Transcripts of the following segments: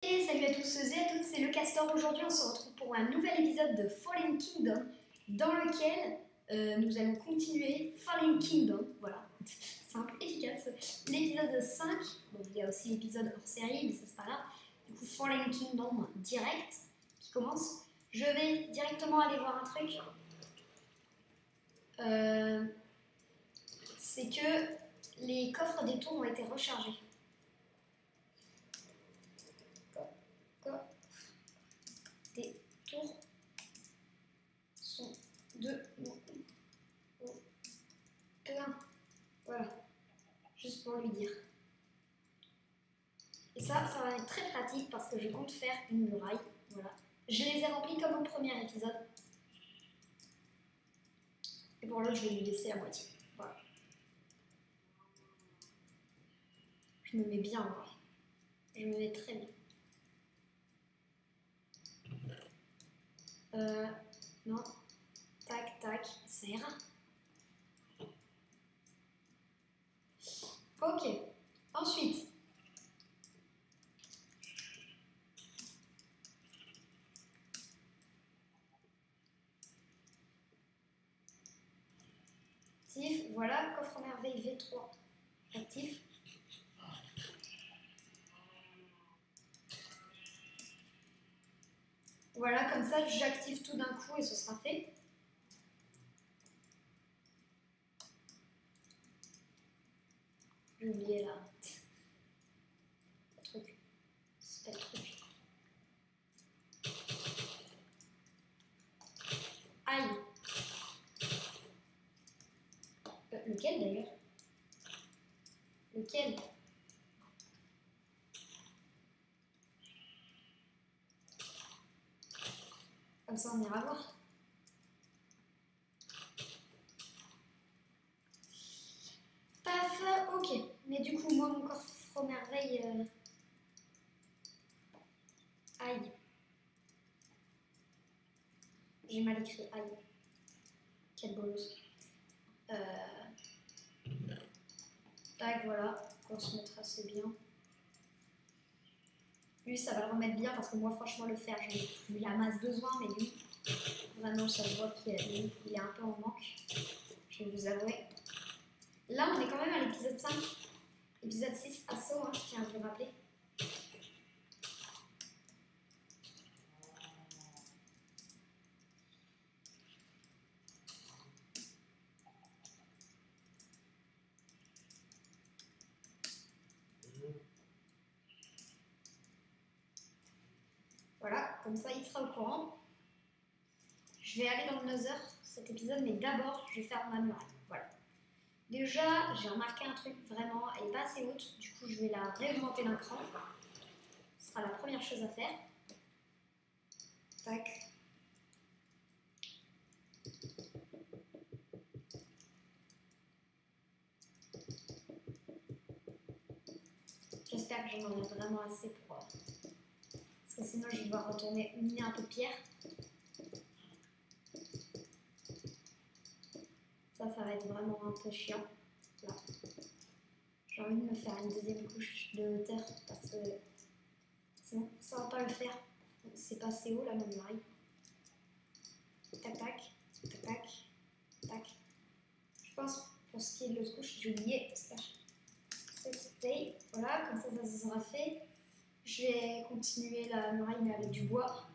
Et salut à tous et à toutes, c'est le Castor. Aujourd'hui, on se retrouve pour un nouvel épisode de Fallen Kingdom dans lequel nous allons continuer Fallen Kingdom. Voilà, simple, efficace. L'épisode 5, bon, il y a aussi l'épisode hors série, mais ça c'est pas grave. Du coup, Fallen Kingdom direct qui commence. Je vais directement aller voir un truc. C'est que les coffres des tours ont été rechargés. Des tours sont de plein. Voilà, juste pour lui dire. Et ça va être très pratique parce que je compte faire une muraille. Voilà, je les ai remplis comme au premier épisode. Et pour l'autre, je vais lui laisser la moitié. Voilà. Je me mets bien, moi. Je me mets très bien. Non. Tac, tac, ça ira. Ok. Ensuite. Actif, voilà, coffre merveille V3. Actif. Voilà, comme ça, j'active tout d'un coup et ce sera fait. J'ai oublié là. Le truc. C'est pas le truc. Aïe. Lequel d'ailleurs? Lequel? Comme ça, on ira voir. Paf, ok. Mais du coup, moi, mon coffre merveille... Aïe. J'ai mal écrit aïe. Quelle bolos. Tac, voilà. On se mettra assez bien. Lui, ça va le remettre bien parce que moi, franchement, le fer, j'en ai plus la masse besoin, mais lui, vraiment, ça se voit qu'il est un peu en manque. Je vais vous avouer. Là, on est quand même à l'épisode 5. Épisode 6, assaut, hein, je tiens à vous le rappeler. Voilà, comme ça, il sera au courant. Je vais aller dans le Nether cet épisode, mais d'abord, je vais faire ma muraille. Voilà. Déjà, j'ai remarqué un truc vraiment, elle n'est pas assez haute, du coup, je vais la réaugmenter d'un cran. Ce sera la première chose à faire. Tac. J'espère que j'en aurai vraiment assez pour... parce que sinon, je vais devoir retourner miner un peu de pierre. Ça va être vraiment un peu chiant. Là. J'ai envie de me faire une deuxième couche de hauteur parce que sinon, ça va pas le faire. C'est pas assez haut là, ma muraille. Tac, tac, tac, tac, tac. Je pense pour ce qui est de l'autre couche, j'ai oublié. Voilà, comme ça sera fait. Je vais continuer la muraille mais avec du bois.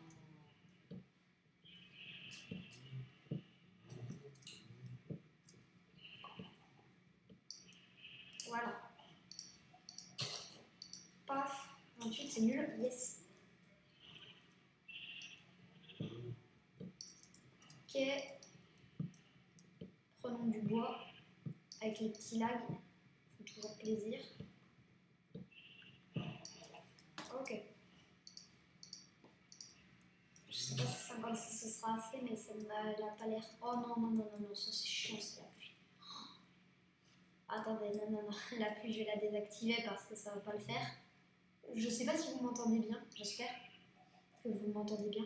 Voilà. Paf. 28, c'est nul. Yes. Ok. Prenons du bois avec les petits lags. Font toujours plaisir. Ok. Je sais pas si 56 ce sera assez, mais ça n'a pas l'air. Oh non, non, non, non, non, ça c'est chiant, c'est la pluie. Attendez, non, non, non, la pluie je vais la désactiver parce que ça va pas le faire. Je sais pas si vous m'entendez bien, j'espère que vous m'entendez bien.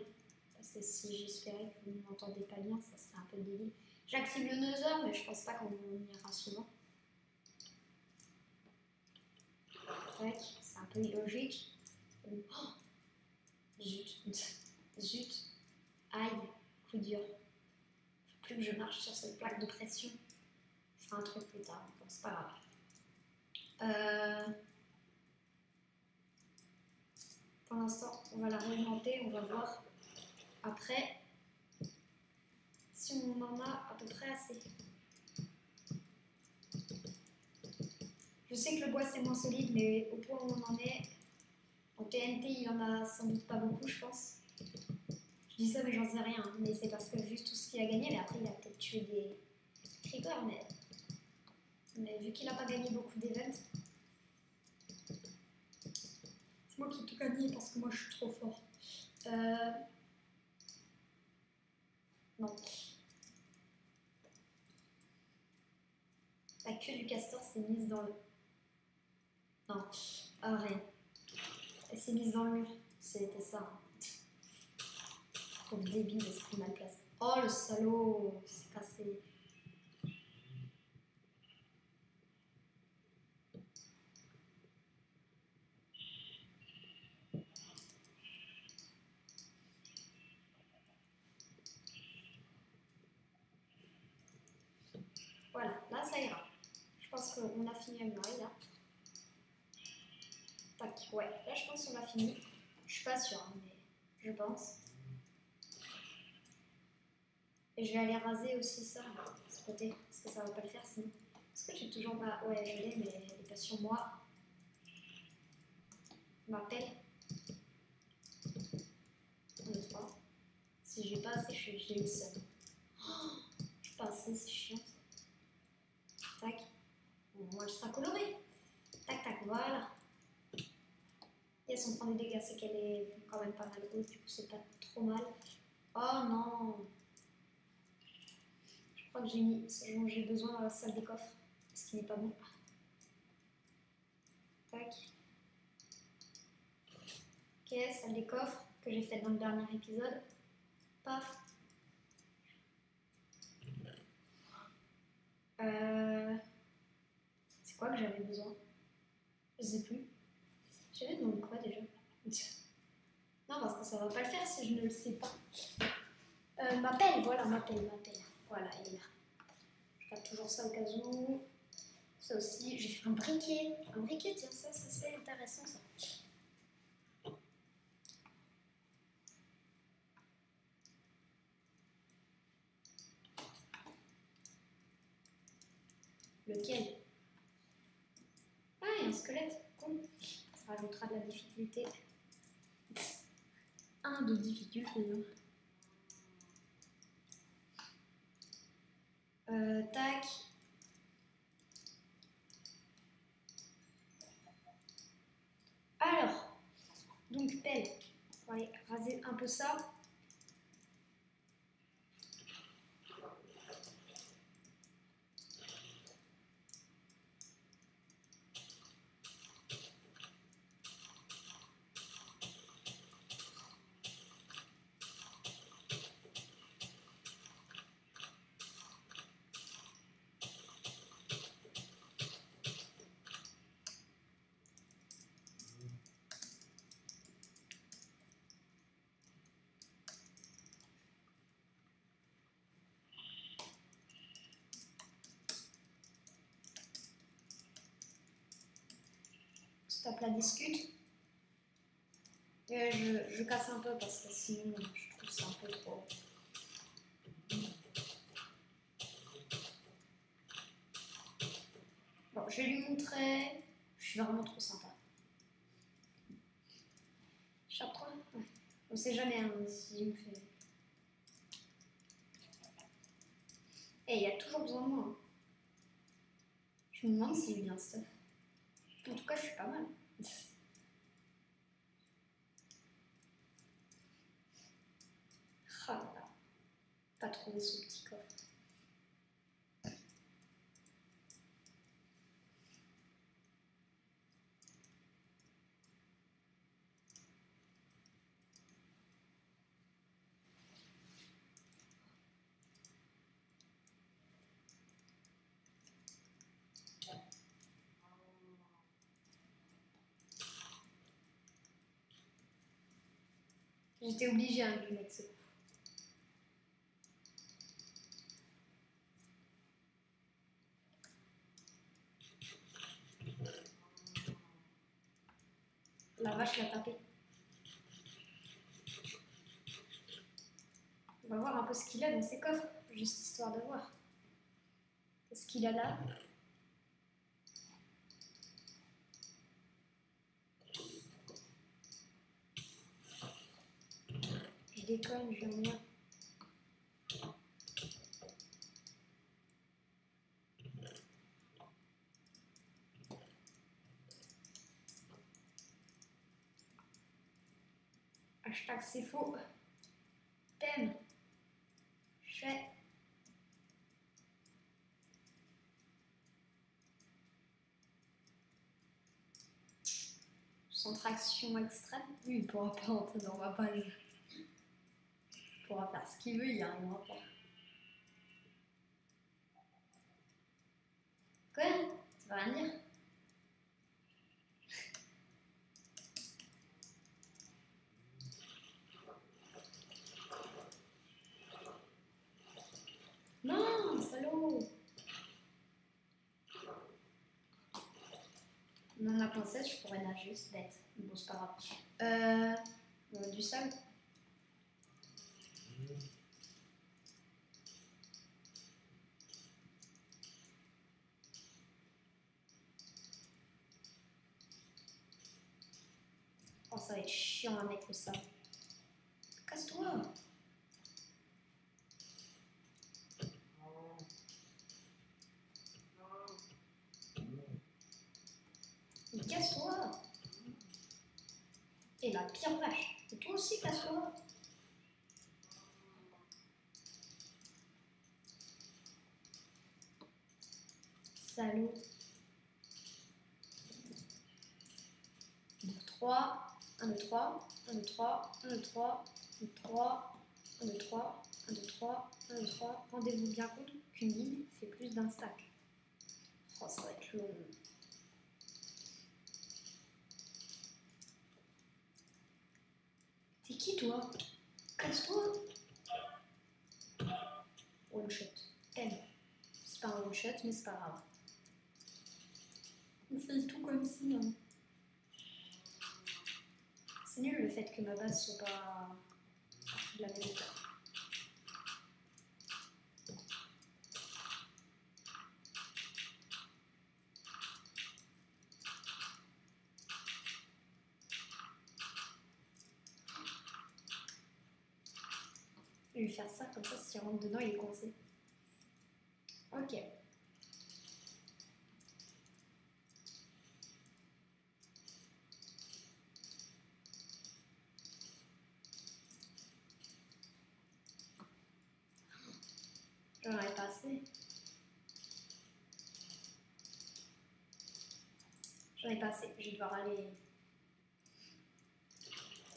Parce que si j'espérais que vous ne m'entendez pas bien, ça serait un peu débile. J'active le Nether, mais je pense pas qu'on ira souvent. Tac, c'est un peu illogique. Oh, Zut. Aïe. Coup dur. Faut plus que je marche sur cette plaque de pression. Je ferai un truc plus tard. Bon, c'est pas grave. Pour l'instant, on va la réaugmenter. On va voir après si on en a à peu près assez. Je sais que le bois c'est moins solide, mais au point où on en est, en TNT il en a sans doute pas beaucoup, je pense. Je dis ça, mais j'en sais rien. Mais c'est parce que juste tout ce qu'il a gagné, mais après il a peut-être tué des creepers, mais vu qu'il a pas gagné beaucoup d'events, c'est moi qui ai tout gagné parce que moi je suis trop fort. Non. La queue du castor s'est mise dans le... Non, rien. Elle s'est mise dans le mur. C'était ça. Hein. Pauvre débile, esprit mal placé. Oh le salaud, c'est passé. Voilà, là ça ira. Je pense qu'on a fini la muraille là. Tac, ouais, là je pense qu'on a fini. Je suis pas sûre, hein, mais je pense. Et je vais aller raser aussi ça, ce côté, parce que ça va pas le faire sinon. Est-ce que j'ai toujours pas... Ouais, je l'ai, mais elle est pas sur moi. Je m'appelle. 1, 2, 3. Si j'ai pas assez, j'ai le seum. Oh, je suis pas assez, c'est chiant ça. Tac. Bon, moi, elle sera colorée. Tac, tac, voilà. Yes, on prend des dégâts, c'est qu'elle est quand même pas mal haute, du coup, c'est pas trop mal. Oh non! Je crois que j'ai mis ce dont j'ai besoin dans la salle des coffres, ce qui n'est pas bon. Tac. Ok, salle des coffres que j'ai faite dans le dernier épisode. Paf. C'est quoi que j'avais besoin? Je sais plus. J'avais demandé quoi déjà? Non, parce que ça va pas le faire si je ne le sais pas. Ma pelle, voilà, ma pelle. Voilà, elle est là. Je garde toujours ça au cas où. Ça aussi, j'ai fait un briquet. Un briquet, tiens, ça c'est intéressant ça. Lequel? Ah, il y a un squelette. Cool. Ça rajoutera de la difficulté. 1 de difficulté. Tac. Alors, donc pelle. On va aller raser un peu ça. Stop la discute. Et je casse un peu parce que sinon je trouve ça un peu trop. Bon, je vais lui montrer. Je suis vraiment trop sympa. Chaperon. Ouais. On sait jamais hein, s'il me fait. Et il y a toujours besoin de moi. Hein. Je me demande s'il est bien stuff. En tout cas, je suis pas mal. Ah là là. Pas trouvé ce petit coffre. J'étais obligée hein, de lui mettre ce coup. La vache l'a tapé. On va voir un peu ce qu'il a dans ses coffres, juste histoire de voir. Qu'est-ce qu'il a là? Je déconne, je viens. Hashtag c'est faux. Thème. Chais. Centration extrême. Lui, il pourra pas entrer dans ma page. Il pourra faire ce qu'il veut, il n'y arrivera pas. Quoi? Ça va rien dire? Non, salaud! Non, la princesse, je pourrais nager, c'est bête. Bon, c'est pas grave. Du sable. Oh, ça va être chiant à mettre le sable. Casse-toi! Mais casse-toi! Et la pire vache! Et toi aussi, casse-toi! Salaud! 3, 1, 2, 3, 1, 2, 3, 1, 2, 3, 1, 2, 3, 1, 2, 3, 1, 2, 3, 1, 2, 3. Rendez-vous bien compte qu'une ligne fait plus d'un stack. Oh, ça va être long. T'es qui toi? Casse-toi! One shot. M. C'est pas un one shot, mais c'est pas grave. On fait tout comme si. Hein. C'est nul le fait que ma base soit pas de la même hauteur. Je vais lui faire ça, comme ça, s'il rentre dedans, il est coincé. Ok. J'en aurais pas assez. J'en ai pas assez. Je vais devoir aller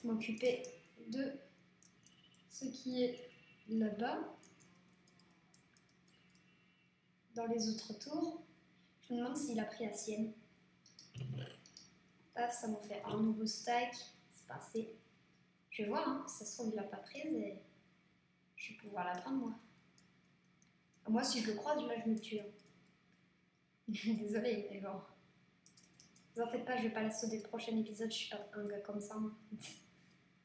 m'occuper de ce qui est là-bas. Dans les autres tours. Je me demande s'il a pris la sienne. Paf, ça m'en fait un nouveau stack. C'est pas assez. Je vais voir, hein. Ça se trouve, il l'a pas prise et je vais pouvoir la prendre, moi. Moi, si je le croise, là, je me tue. Hein. Désolée, mais bon. Vous en faites pas, je vais pas la sauter le prochain épisode. Je suis pas un gars comme ça. Hein.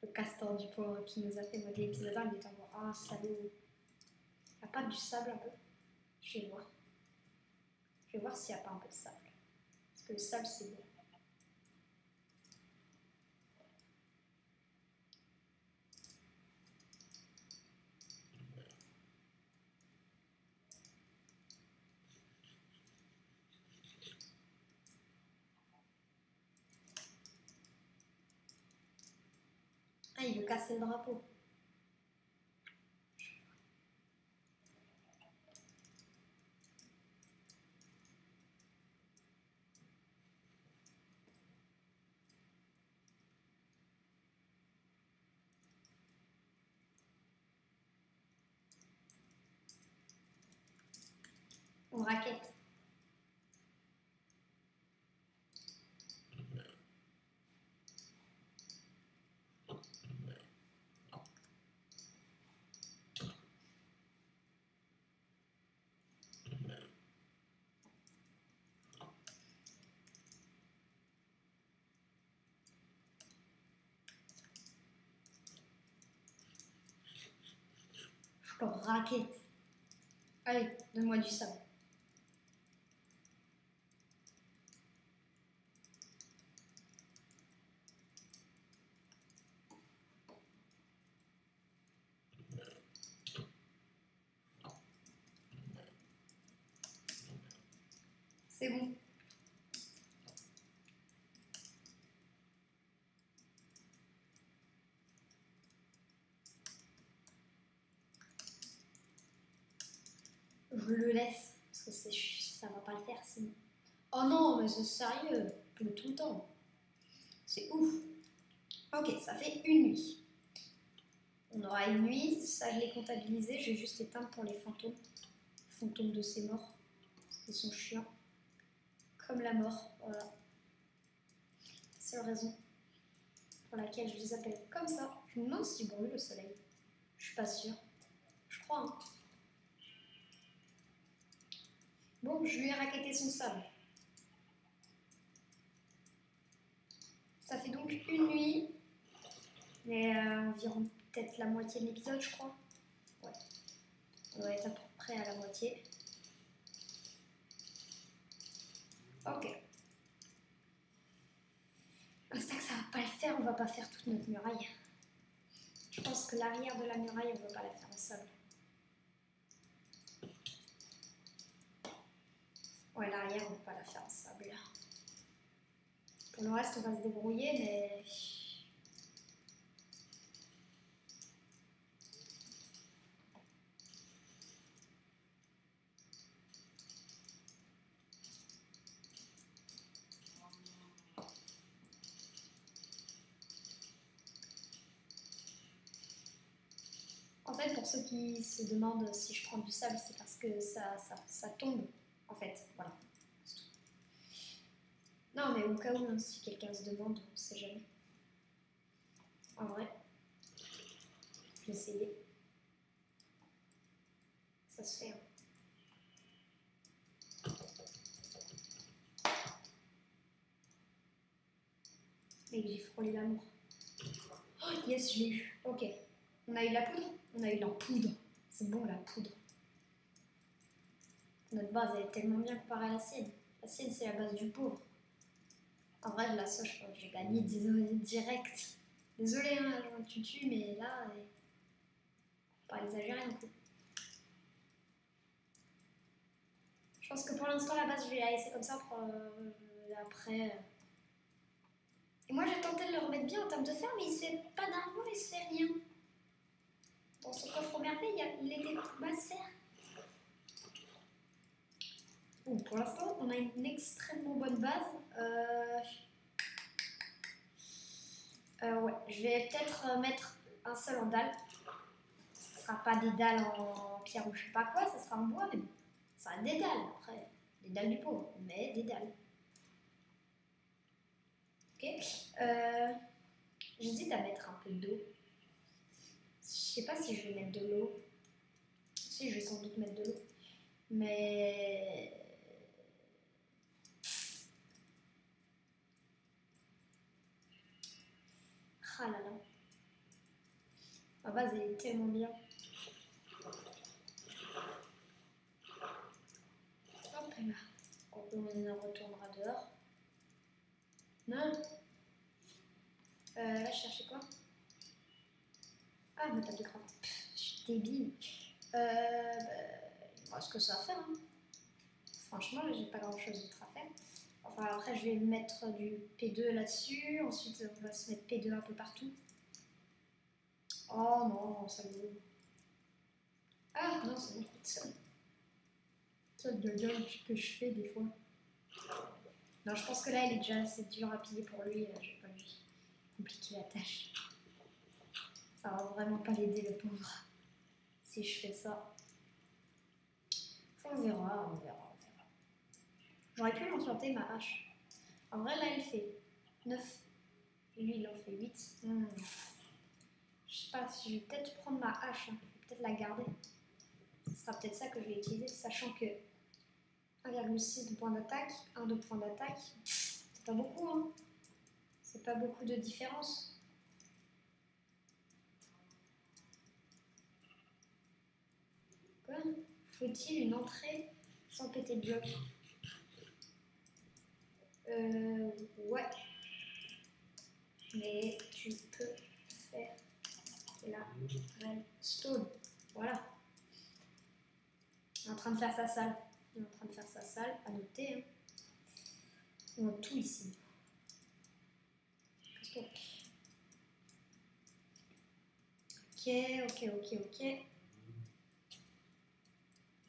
Le castor du pauvre qui nous a fait modèle l'épisode 1, il est en mode ah, salaud. Il n'y a pas du sable un peu? Je vais voir. Je vais voir s'il n'y a pas un peu de sable. Parce que le sable, c'est bon. Ah, il veut casser le drapeau. On raquette. raquette. Allez, donne-moi du sable. C'est bon. Je le laisse, parce que ça va pas le faire sinon. Oh non, mais c'est sérieux, plus tout le temps. C'est ouf. Ok, ça fait une nuit. On aura une nuit, ça je l'ai comptabilisé, j'ai juste éteint pour les fantômes. Fantômes de ces morts, parce qu'ils sont chiants. Comme la mort, voilà. C'est la raison pour laquelle je les appelle comme ça. Je me demande s'il brûle le soleil. Je suis pas sûre. Je crois, hein. Bon, je lui ai raquetté son sable. Ça fait donc une nuit, mais environ peut-être la moitié de l'épisode, je crois. Ouais, on doit être à peu près à la moitié. Ok. Constat que ça va pas le faire, on va pas faire toute notre muraille. Je pense que l'arrière de la muraille, on va pas la faire en sable. Ouais, l'arrière, on va pas la faire en sable. Pour le reste, on va se débrouiller, mais... En fait, pour ceux qui se demandent si je prends du sable, c'est parce que ça tombe, en fait. Voilà. Non, mais au cas où, hein, si quelqu'un se demande, on sait jamais. En vrai, je vais essayer. Ça se fait, hein. Et j'ai frôlé l'amour. Oh, yes, je l'ai eu. Ok. On a eu la poudre? On a eu la poudre. C'est bon, la poudre. Notre base, elle est tellement bien comparée à la sienne. La sienne, c'est la base du pauvre. En vrai, la sauce, je pense que j'ai gagné direct. Désolé, hein, je tutu, mais là, faut pas exagérer non plus. Je pense que pour l'instant, la base, je vais la laisser comme ça pour après. Et moi, j'ai tenté de le remettre bien en termes de fer, mais il se fait pas d'un coup, il se fait rien. Dans son coffre merveille, il était base fer. Bon, pour l'instant, on a une extrêmement bonne base. Ouais, je vais peut-être mettre un seul en dalle. Ce sera pas des dalles en pierre ou je sais pas quoi, ça sera en bois, mais bon. Ça sera des dalles après. Des dalles du pauvre, mais des dalles. Ok. J'hésite à mettre un peu d'eau. Je sais pas si je vais mettre de l'eau. Si, je vais sans doute mettre de l'eau. Mais... Ah là là. Ma base, elle est tellement bien. Hop là. On retournera dehors. Non. Là, je cherchais quoi? Ah, ma table de craft. Je suis débile. Il me reste que ça à faire. Hein. Franchement, là, j'ai pas grand chose d'autre à faire. Enfin, après, je vais mettre du P2 là-dessus. Ensuite, on va se mettre P2 un peu partout. Oh non, ça me... Ah non, c'est bon, ça. Ça de gueule que je fais des fois. Non, je pense que là, elle est déjà assez dure à piller pour lui. Je vais pas lui compliquer la tâche. Ça va vraiment pas l'aider, le pauvre. Si je fais ça. On verra, on verra. J'aurais pu l'enchanter ma hache. En vrai, là, elle fait 9. Et lui, il en fait 8. Je sais pas, si je vais peut-être prendre ma hache. Hein. Je vais peut-être la garder. Ce sera peut-être ça que je vais utiliser, sachant que 1,6 de points d'attaque, 1 de points d'attaque, c'est pas beaucoup, hein. C'est pas beaucoup de différence. Faut-il une entrée sans péter de bloc? Ouais. Mais tu peux faire la redstone. Voilà. Il est en train de faire sa salle. Il est en train de faire sa salle, à noter. Hein. On a tout ici. Ok.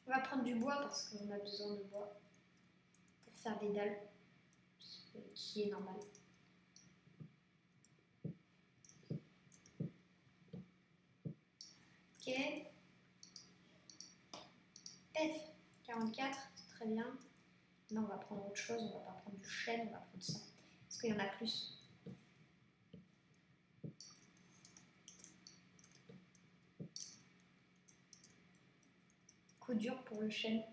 On va prendre du bois parce qu'on a besoin de bois pour faire des dalles, ce qui est normal. Ok. F44, très bien. Maintenant, on va prendre autre chose. On va pas prendre du chêne, on va prendre ça. Parce qu'il y en a plus. Coup dur pour le chêne.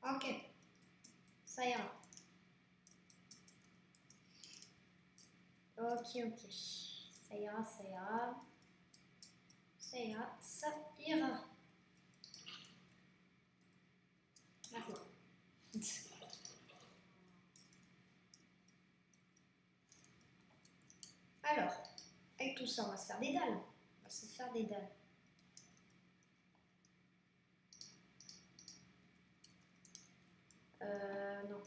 Ok, ça ira. Ok. Ça ira. Ça ira. Merci. Alors, avec tout ça, on va se faire des dalles. Non.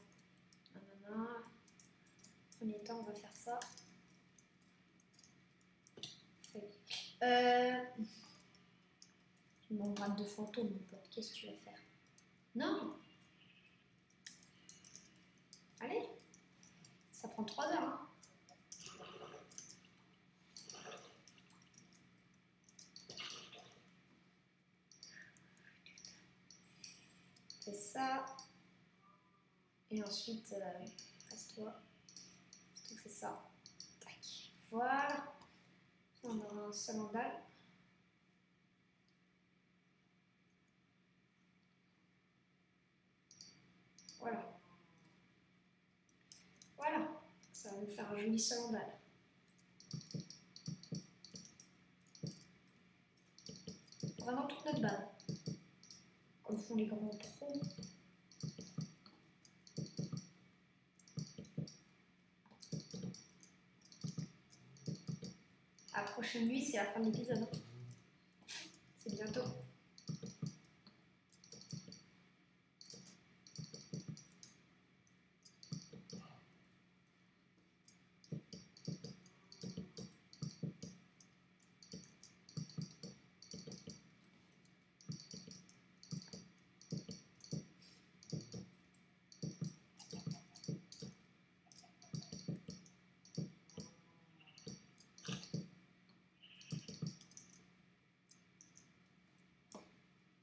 Premier temps, on va faire ça. Mon grade de fantôme, mon pote. Qu'est-ce que tu vas faire? Non. Allez. Ça prend 3 heures. Hein. Fais ça. Et ensuite, reste-toi. Tu fais ça. Tac. Voilà. On aura un seul en dalle. Voilà. Ça va nous faire un joli seul en dalle. Vraiment toute notre base. Comme font les grands pros. À la prochaine nuit, c'est la fin de l'épisode. C'est bientôt.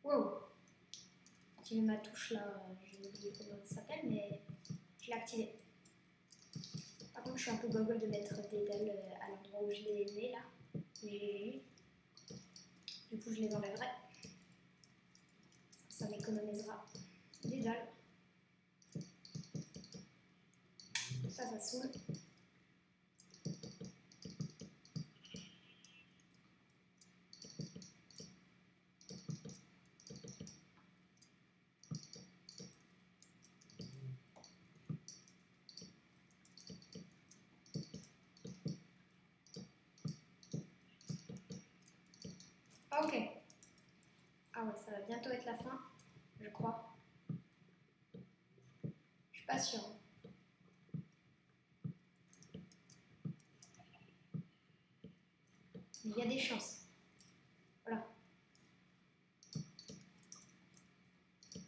Wow. J'ai ma touche là, j'ai oublié comment elle s'appelle, mais je l'ai activée. Par contre, je suis un peu gogol de mettre des dalles à l'endroit où je les mets là. Mais du coup, je les enlèverai. Ça m'économisera des dalles. Ça saoule. Ok. Ah ouais, ça va bientôt être la fin, je crois. Je suis pas sûre. Il y a des chances. Voilà.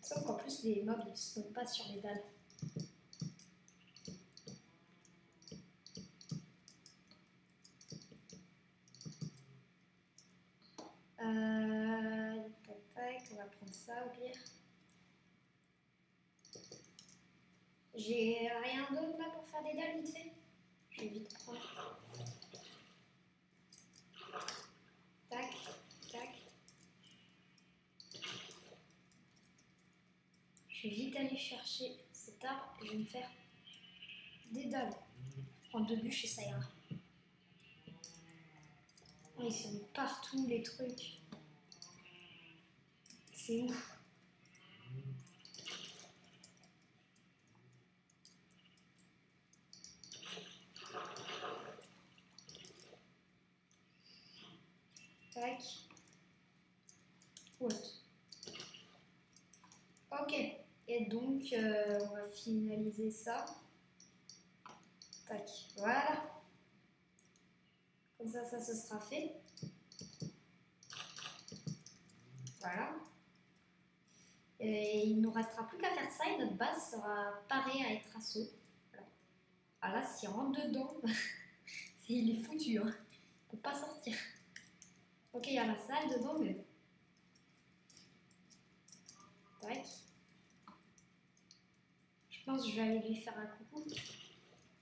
Sauf qu'en plus, les mobs ne se spawnent pas sur les dalles. Tac, on va prendre ça au pire. J'ai rien d'autre là pour faire des dalles vite fait. Je vais vite prendre. Tac. Je vais vite aller chercher cet arbre et je vais me faire des dalles. Je prends 2 bûches et ça ira. Oh, ils sont partout les trucs. C'est ouf. Tac. What? Ok. Et donc, on va finaliser ça. Tac. Voilà. Comme ça se sera fait. Voilà. Et il ne nous restera plus qu'à faire ça et notre base sera parée à être assaut. Voilà. Ah là, s'il rentre dedans, il est foutu. Hein. Il ne peut pas sortir. Ok, il y a la salle dedans, mais... Tac. Je pense que je vais aller lui faire un coucou.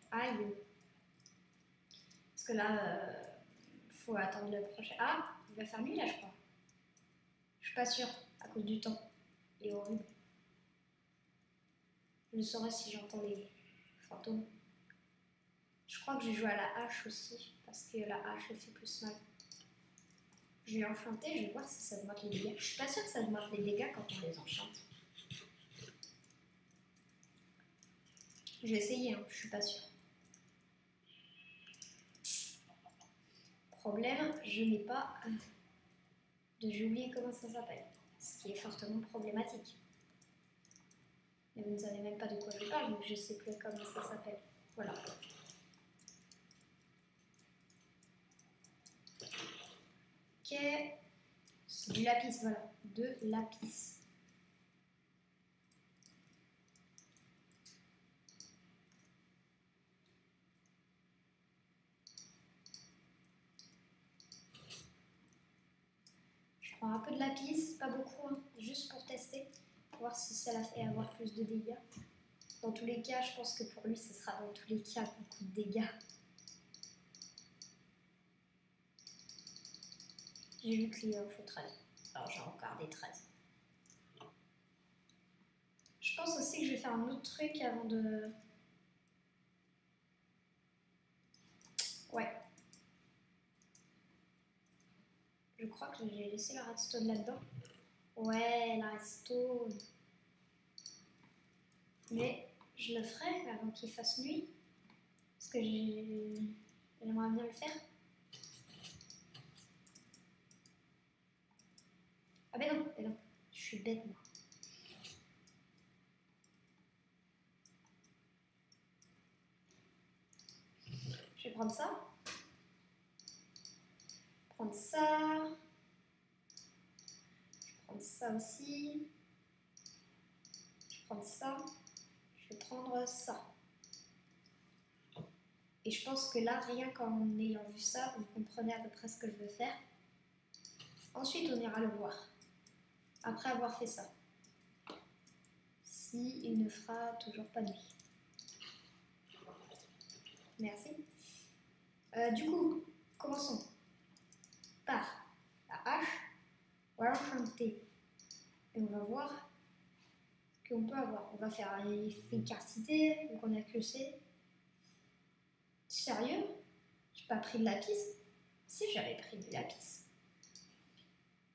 Aïe. Parce que là, faut attendre le prochain... Ah, il va faire nuit là, je crois. Je suis pas sûre, à cause du temps. Il est horrible. Je saurai si j'entends les fantômes. Je crois que j'ai joué à la hache aussi, parce que la hache elle fait plus mal. Je vais enchanter, je vais voir si ça augmente les dégâts. Je suis pas sûre que ça augmente les dégâts quand on les enchante. Je vais essayer, hein, je suis pas sûre. Problème, je n'ai pas j'ai oublié comment ça s'appelle. Ce qui est fortement problématique. Mais vous ne savez même pas de quoi je parle, donc je ne sais plus comment ça s'appelle. Voilà. Ok. C'est du lapis, voilà. De lapis. Je prends un peu de lapis, pas beaucoup, hein, juste pour tester. Pour voir si ça la fait avoir plus de dégâts. Dans tous les cas, je pense que pour lui, ce sera dans tous les cas beaucoup de dégâts. J'ai vu qu'il en faut 13. Alors j'ai encore des 13. Je pense aussi que je vais faire un autre truc avant de... Ouais. Je crois que j'ai laissé la redstone là-dedans. Ouais, la redstone. Mais je le ferai avant qu'il fasse nuit. Parce que j'aimerais bien le faire. Ah ben non, je suis bête moi. Je vais prendre ça. Prendre ça. Je vais prendre ça aussi. Je vais prendre ça. Je vais prendre ça. Et je pense que là, rien qu'en ayant vu ça, vous comprenez à peu près ce que je veux faire. Ensuite, on ira le voir. Après avoir fait ça. Si il ne fera toujours pas nuit. Merci. Du coup, commençons par la hache. On va l'enchanter. Et on va voir ce qu'on peut avoir. On va faire un efficacité, donc on a que c'est. Sérieux? J'ai pas pris de lapis? Si, j'avais pris du lapis.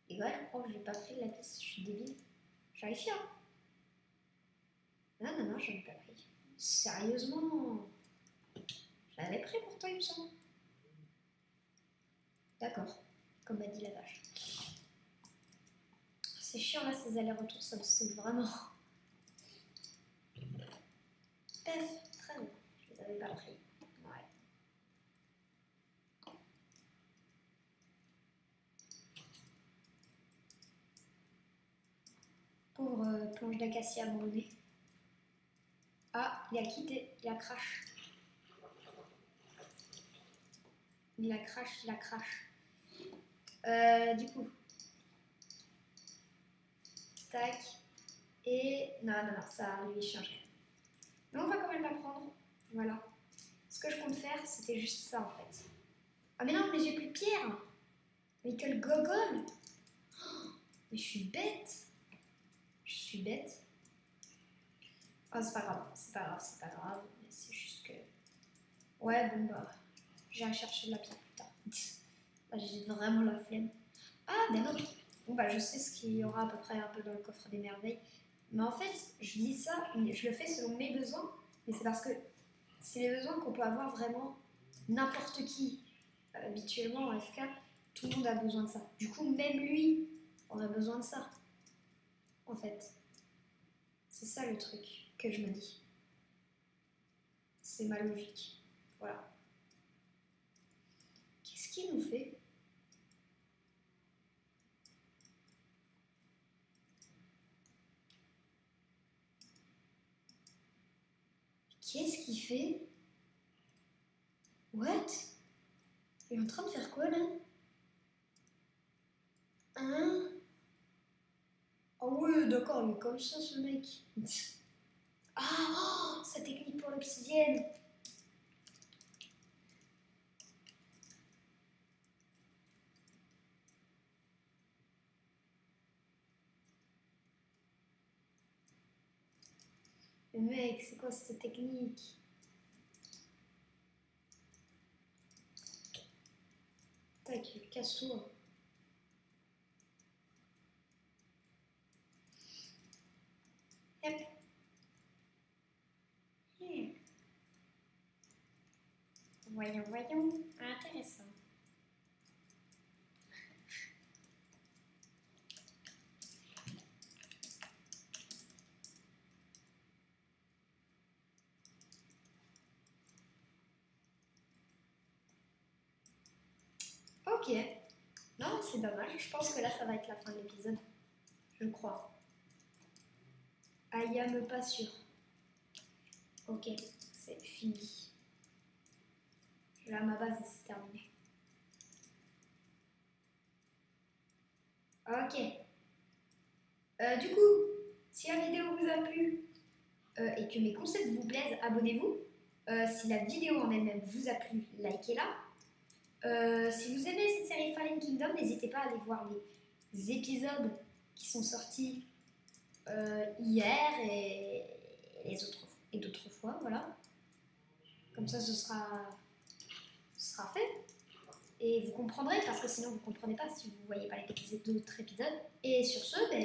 Et ouais, je crois que j'ai pas pris de lapis, je suis débile. J'arrive fière. Non, j'en ai pas pris. Sérieusement? J'avais pris pourtant, il me semble. D'accord, comme a dit la vache. C'est chiant là, ces allers-retours, ça me saoule vraiment. Pef, très bien, je les avais pas pris. Ouais. Pauvre planche d'acacia abandonnée. Ah, il a quitté, il a crash. Il a crash. Du coup. Tac. Et... Non, ça lui change rien. Mais on va quand même la prendre. Voilà. Ce que je compte faire, c'était juste ça en fait. Ah mais non, mais j'ai plus de pierre. Mais quel gogol. Oh, mais je suis bête. Ah, c'est pas grave, c'est pas grave, c'est pas grave. Mais c'est juste que... Ouais, bon bah... J'irai chercher de la pierre plus tard. Là, j'ai vraiment la flemme. Ah, ben non. Bon bah je sais ce qu'il y aura à peu près un peu dans le coffre des merveilles. Mais en fait, je dis ça, mais je le fais selon mes besoins. Mais c'est parce que c'est les besoins qu'on peut avoir vraiment n'importe qui. Habituellement en FK, tout le monde a besoin de ça. Du coup, même lui aurait besoin de ça. En fait. C'est ça le truc que je me dis. C'est ma logique. Voilà. Qu'est-ce qu'il nous fait? Qu'est-ce qu'il fait? What? Il est en train de faire quoi là? Hein? Ah ouais, d'accord, il est comme ça ce mec. Ah, oh, sa technique pour l'obsidienne. Mais mec, c'est quoi cette technique? Tac, il casse tout. Hop. Voyons, voyons. Intéressant. Ok. Non, c'est dommage. Je pense que là, ça va être la fin de l'épisode. Je crois. Aya me pas sûr. Ok, c'est fini. Là, ma base, c'est terminé. Ok. Du coup, si la vidéo vous a plu et que mes conseils vous plaisent, abonnez-vous. Si la vidéo en elle-même vous a plu, likez-la. Si vous aimez cette série Fallen Kingdom, n'hésitez pas à aller voir les épisodes qui sont sortis hier et d'autres fois, voilà. Comme ça, ce sera fait. Et vous comprendrez, parce que sinon vous ne comprenez pas si vous ne voyez pas les d'autres épisodes. Et sur ce, ben,